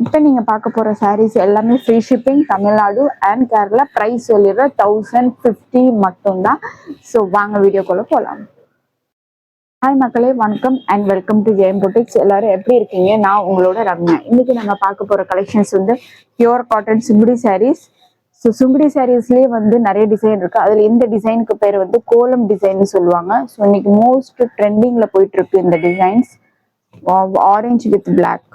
இப்போ நீங்க பார்க்க போற சாரீஸ் எல்லாமே free shipping, Tamil Nadu and Kerala. Price சொல்லிடுற 1050 மட்டும்தான். ஸோ வாங்க வீடியோக்குள்ள போகலாம். ஹாய் மக்களே, வணக்கம் and welcome to Jayam boutiques. எல்லாரும் எப்படி இருக்கீங்க? நான் உங்களோட ரம்யா. இன்னைக்கு நம்ம பார்க்க போற கலெக்ஷன்ஸ் வந்து pure cotton Sungudi saris. So Sungudi சாரீஸ்லேயே வந்து நிறைய டிசைன் இருக்கு. அதில் இந்த டிசைனுக்கு பேர் வந்து கோலம் டிசைன் சொல்லுவாங்க. ஸோ இன்னைக்கு மோஸ்ட் ட்ரெண்டிங்ல போயிட்டு இருக்கு இந்த designs. Orange with black.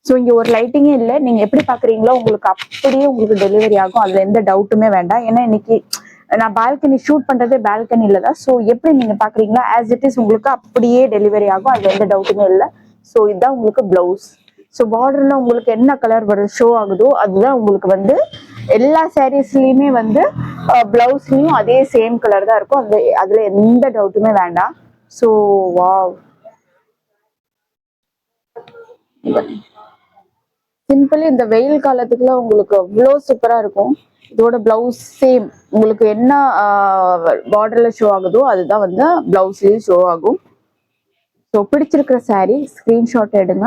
So இங்க ஒரு லைட்டிங்கே இல்லை. நீங்க எப்படி பாக்குறீங்களோ உங்களுக்கு அப்படியே உங்களுக்கு டெலிவரி ஆகும். அதுல எந்த டவுட்டுமே வேண்டாம். ஏன்னா இன்னைக்கு நான் பால்கனி ஷூட் பண்றதே பால்கனில தான். ஸோ எப்படி நீங்க பாக்குறீங்களோ ஆஸ் இட் இஸ் உங்களுக்கு அப்படியே டெலிவரி ஆகும். அதுல எந்த டவுட்டுமே இல்லை. ஸோ இதுதான் உங்களுக்கு பிளவுஸ். ஸோ பார்டர்ல உங்களுக்கு என்ன கலர் வருது ஷோ ஆகுதோ அதுதான் உங்களுக்கு வந்து எல்லா சாரீஸ்லயுமே வந்து பிளவுஸ்லயும் அதே சேம் கலர் தான் இருக்கும். அதுல எந்த டவுட்டுமே வேண்டாம். ஸோ வாவ், சிம்பிளி இந்த வெயில் காலத்துக்குள்ள உங்களுக்கு அவ்வளோ சூப்பரா இருக்கும். இதோட பிளவுஸ் சேம் உங்களுக்கு என்ன பார்டர்ல ஷோ ஆகுதோ அதுதான் வந்து பிளவுஸ்லயும் ஷோ ஆகும். ஸோ பிடிச்சிருக்கிற சாரீ ஸ்கிரீன்ஷாட் எடுங்க.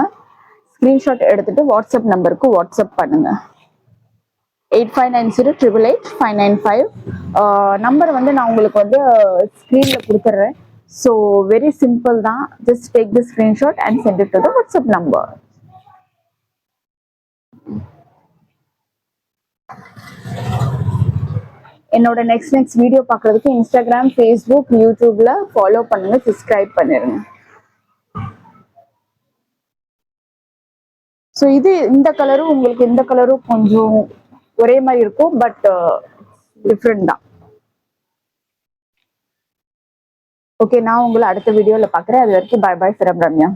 ஸ்கிரீன்ஷாட் எடுத்துட்டு வாட்ஸ்அப் நம்பருக்கு வாட்ஸ்அப் பண்ணுங்க. 8590888595 நம்பர் வந்து நான் உங்களுக்கு வந்து ஸ்கிரீன்ல கொடுத்துட்றேன். ஸோ வெரி சிம்பிள் தான். Just take the screenshot and send it to the WhatsApp number. என்னோட நெக்ஸ்ட் வீடியோ பார்க்கறதுக்கு இன்ஸ்டாகிராம், ஃபேஸ்புக், யூடியூப்ல ஃபாலோ பண்ணுங்க, சப்ஸ்கிரைப் பண்ணிருங்க. ஸோ இந்த கலரும் உங்களுக்கு இந்த கலரும் கொஞ்சம் ஒரே மாதிரி இருக்கும், பட் டிஃப்ரெண்ட் தான். ஓகே, நான் உங்களை அடுத்த வீடியோல பார்க்குறேன். அது வரைக்கும் பை பை ஃப்ரம் ரம்யா.